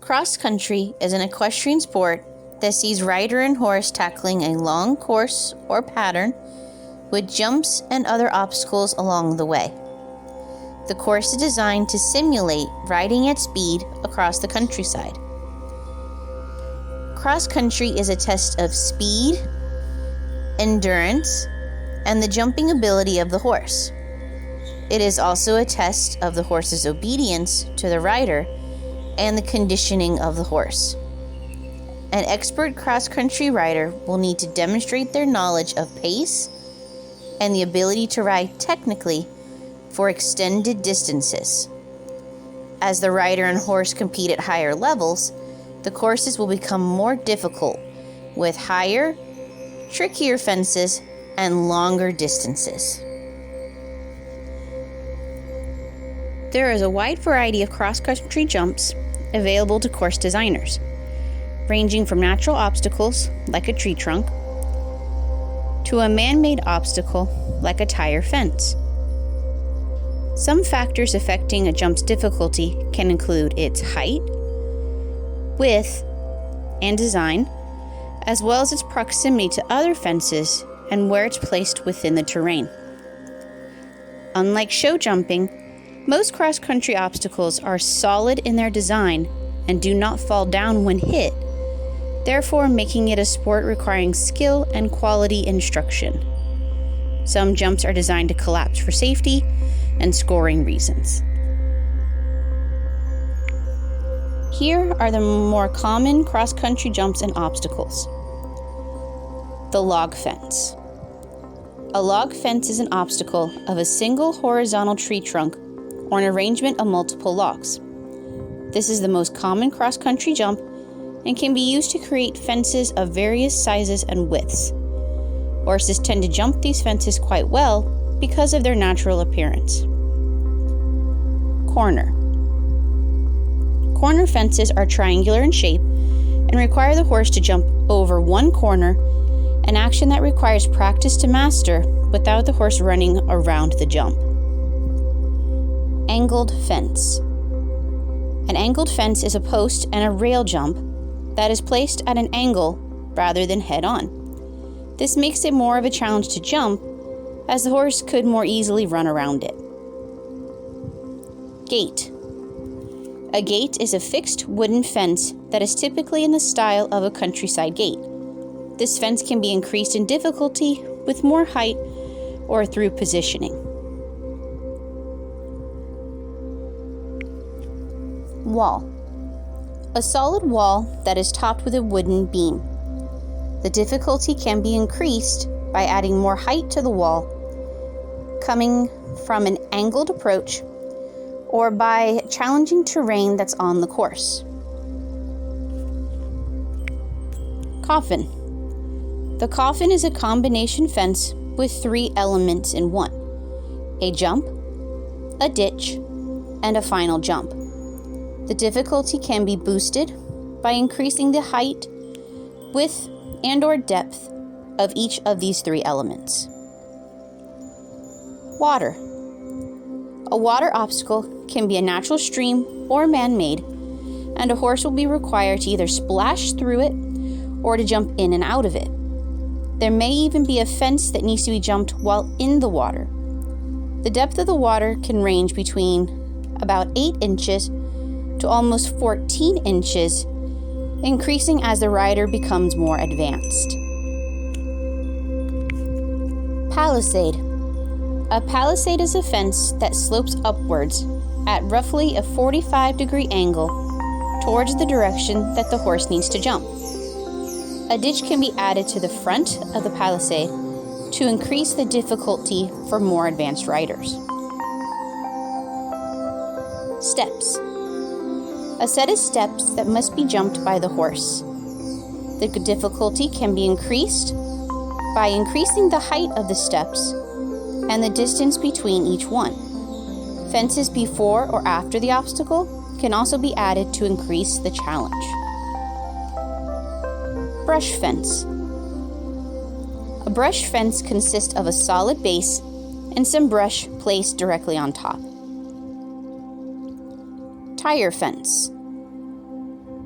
Cross country is an equestrian sport that sees rider and horse tackling a long course or pattern with jumps and other obstacles along the way. The course is designed to simulate riding at speed across the countryside. Cross country is a test of speed, endurance, and the jumping ability of the horse. It is also a test of the horse's obedience to the rider and the conditioning of the horse. An expert cross-country rider will need to demonstrate their knowledge of pace and the ability to ride technically for extended distances. As the rider and horse compete at higher levels, the courses will become more difficult with higher, trickier fences and longer distances. There is a wide variety of cross-country jumps available to course designers, ranging from natural obstacles like a tree trunk to a man-made obstacle like a tire fence. Some factors affecting a jump's difficulty can include its height, width, and design, as well as its proximity to other fences and where it's placed within the terrain. Unlike show jumping, most cross-country obstacles are solid in their design and do not fall down when hit, therefore making it a sport requiring skill and quality instruction. Some jumps are designed to collapse for safety and scoring reasons. Here are the more common cross-country jumps and obstacles. The log fence. A log fence is an obstacle of a single horizontal tree trunk or an arrangement of multiple logs. This is the most common cross-country jump and can be used to create fences of various sizes and widths. Horses tend to jump these fences quite well because of their natural appearance. Corner. Corner fences are triangular in shape and require the horse to jump over one corner, an action that requires practice to master without the horse running around the jump. Angled fence. An angled fence is a post and a rail jump that is placed at an angle rather than head-on. This makes it more of a challenge to jump, as the horse could more easily run around it. Gate. A gate is a fixed wooden fence that is typically in the style of a countryside gate. This fence can be increased in difficulty with more height or through positioning. Wall. A solid wall that is topped with a wooden beam. The difficulty can be increased by adding more height to the wall, coming from an angled approach, or by challenging terrain that's on the course. Coffin. The coffin is a combination fence with 3 elements in one: a jump, a ditch, and a final jump. The difficulty can be boosted by increasing the height, width, and/or depth of each of these 3 elements. Water. A water obstacle can be a natural stream or man-made, and a horse will be required to either splash through it or to jump in and out of it. There may even be a fence that needs to be jumped while in the water. The depth of the water can range between about 8 inches to almost 14 inches, increasing as the rider becomes more advanced. Palisade. A palisade is a fence that slopes upwards at roughly a 45-degree angle towards the direction that the horse needs to jump. A ditch can be added to the front of the palisade to increase the difficulty for more advanced riders. Steps. A set of steps that must be jumped by the horse. The difficulty can be increased by increasing the height of the steps and the distance between each one. Fences before or after the obstacle can also be added to increase the challenge. Brush fence. A brush fence consists of a solid base and some brush placed directly on top. Tire fence.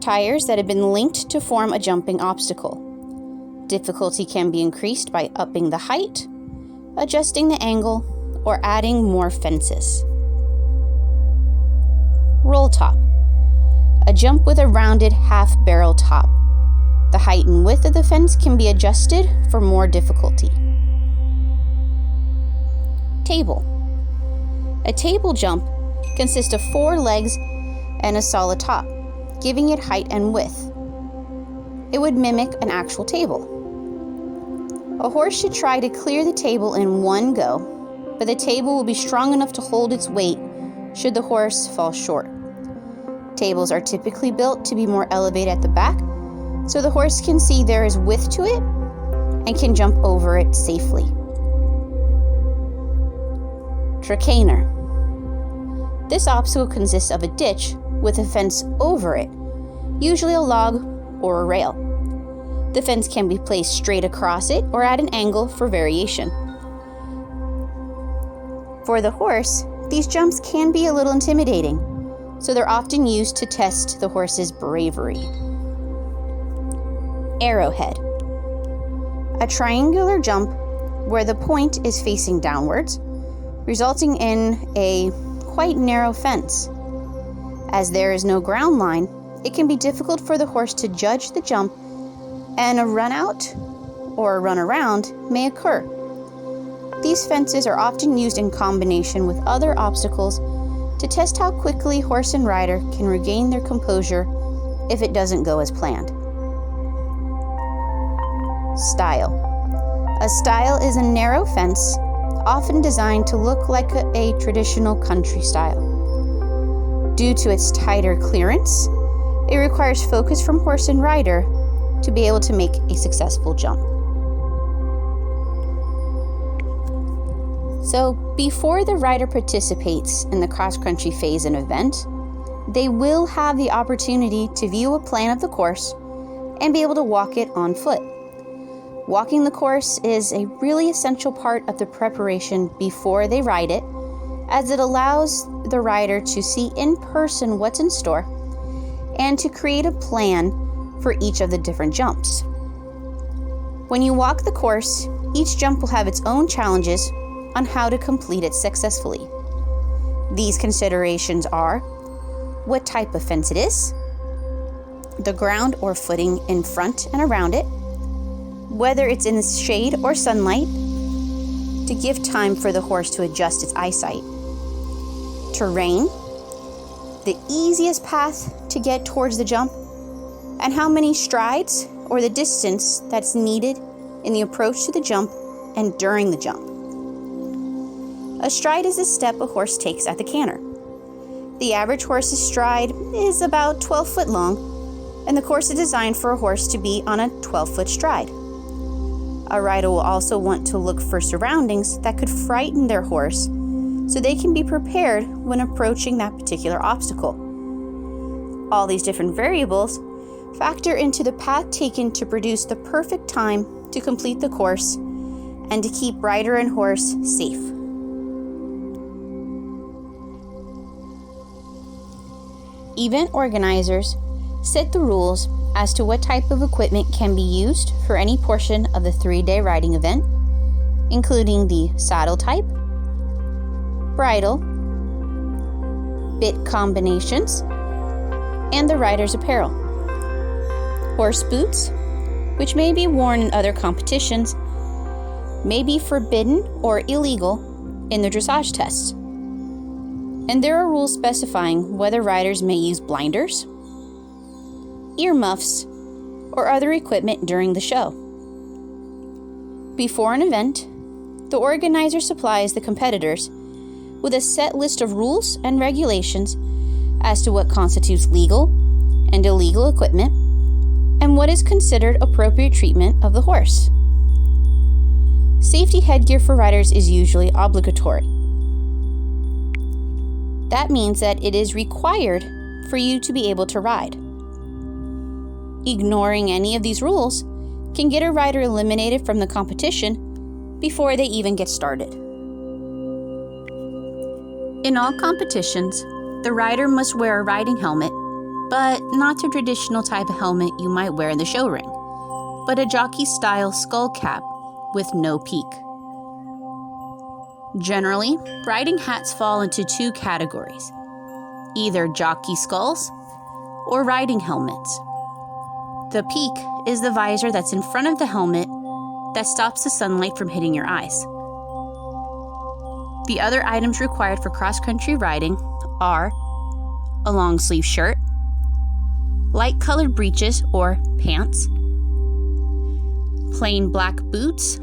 tires that have been linked to form a jumping obstacle. Difficulty can be increased by upping the height, adjusting the angle, or adding more fences. Roll top. A jump with a rounded half-barrel top. The height and width of the fence can be adjusted for more difficulty. Table. A table jump consists of 4 legs and a solid top, giving it height and width. It would mimic an actual table. A horse should try to clear the table in one go, but the table will be strong enough to hold its weight should the horse fall short. Tables are typically built to be more elevated at the back, so the horse can see there is width to it and can jump over it safely. Tracaner. This obstacle consists of a ditch with a fence over it, usually a log or a rail. The fence can be placed straight across it or at an angle for variation. For the horse, these jumps can be a little intimidating, so they're often used to test the horse's bravery. Arrowhead. A triangular jump where the point is facing downwards, resulting in a quite narrow fence. As there is no ground line, it can be difficult for the horse to judge the jump, and a run out or a run around may occur. These fences are often used in combination with other obstacles to test how quickly horse and rider can regain their composure if it doesn't go as planned. Stile. A stile is a narrow fence, often designed to look like a traditional country style. Due to its tighter clearance, it requires focus from horse and rider to be able to make a successful jump. So, before the rider participates in the cross-country phase and event, they will have the opportunity to view a plan of the course and be able to walk it on foot. Walking the course is a really essential part of the preparation before they ride it, as it allows the rider to see in person what's in store and to create a plan for each of the different jumps. When you walk the course, each jump will have its own challenges on how to complete it successfully. These considerations are what type of fence it is, the ground or footing in front and around it, whether it's in the shade or sunlight, to give time for the horse to adjust its eyesight, terrain, the easiest path to get towards the jump, and how many strides or the distance that's needed in the approach to the jump and during the jump. A stride is a step a horse takes at the canter. The average horse's stride is about 12 foot long, and the course is designed for a horse to be on a 12-foot stride. A rider will also want to look for surroundings that could frighten their horse so they can be prepared when approaching that particular obstacle. All these different variables factor into the path taken to produce the perfect time to complete the course and to keep rider and horse safe. Event organizers set the rules as to what type of equipment can be used for any portion of the 3-day riding event, including the saddle type, bridle, bit combinations, and the rider's apparel. Horse boots, which may be worn in other competitions, may be forbidden or illegal in the dressage tests. And there are rules specifying whether riders may use blinders, earmuffs, or other equipment during the show. Before an event, the organizer supplies the competitors with a set list of rules and regulations as to what constitutes legal and illegal equipment and what is considered appropriate treatment of the horse. Safety headgear for riders is usually obligatory. That means that it is required for you to be able to ride. Ignoring any of these rules can get a rider eliminated from the competition before they even get started. In all competitions, the rider must wear a riding helmet but not the traditional type of helmet you might wear in the show ring, but a jockey-style skull cap with no peak. Generally, riding hats fall into two categories, either jockey skulls or riding helmets. The peak is the visor that's in front of the helmet that stops the sunlight from hitting your eyes. The other items required for cross-country riding are a long-sleeve shirt, light-colored breeches or pants, plain black boots,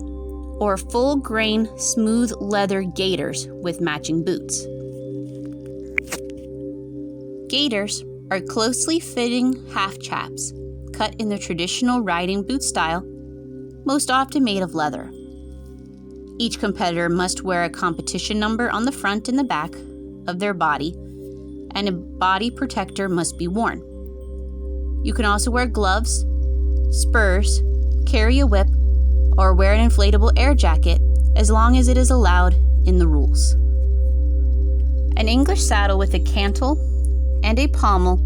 or full-grain smooth leather gaiters with matching boots. Gaiters are closely fitting half chaps cut in the traditional riding boot style, most often made of leather. Each competitor must wear a competition number on the front and the back of their body, and a body protector must be worn. You can also wear gloves, spurs, carry a whip, or wear an inflatable air jacket as long as it is allowed in the rules. An English saddle with a cantle and a pommel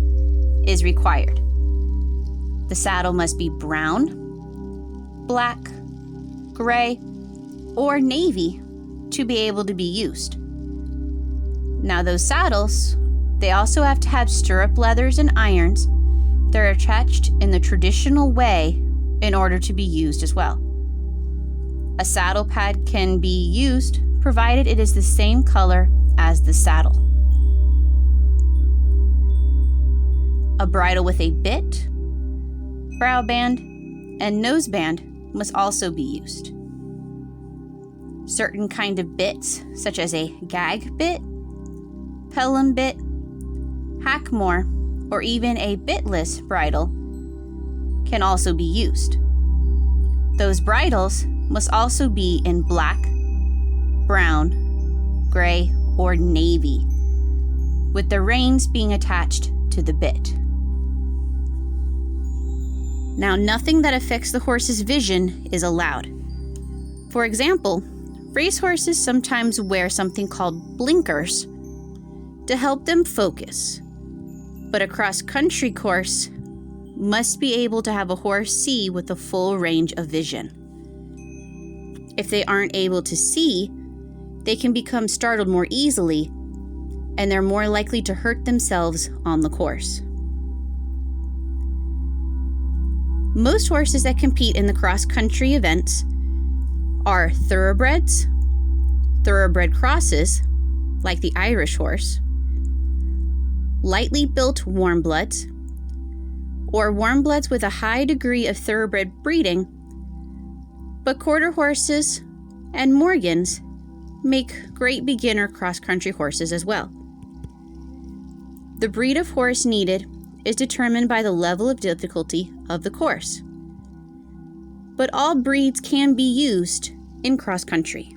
is required. The saddle must be brown, black, gray, or navy to be able to be used. Now those saddles, they also have to have stirrup leathers and irons that are attached in the traditional way in order to be used as well. A saddle pad can be used provided it is the same color as the saddle. A bridle with a bit, brow band, and nose band must also be used. Certain kind of bits, such as a gag bit, pelham bit, hackmore, or even a bitless bridle, can also be used. Those bridles must also be in black, brown, gray, or navy, with the reins being attached to the bit. Now, nothing that affects the horse's vision is allowed. For example, racehorses sometimes wear something called blinkers to help them focus, but a cross-country course must be able to have a horse see with a full range of vision. If they aren't able to see, they can become startled more easily, and they're more likely to hurt themselves on the course. Most horses that compete in the cross-country events are thoroughbreds, thoroughbred crosses, like the Irish horse, lightly built warmbloods, or warmbloods with a high degree of thoroughbred breeding, but quarter horses and Morgans make great beginner cross-country horses as well. The breed of horse needed is determined by the level of difficulty of the course, but all breeds can be used in cross-country.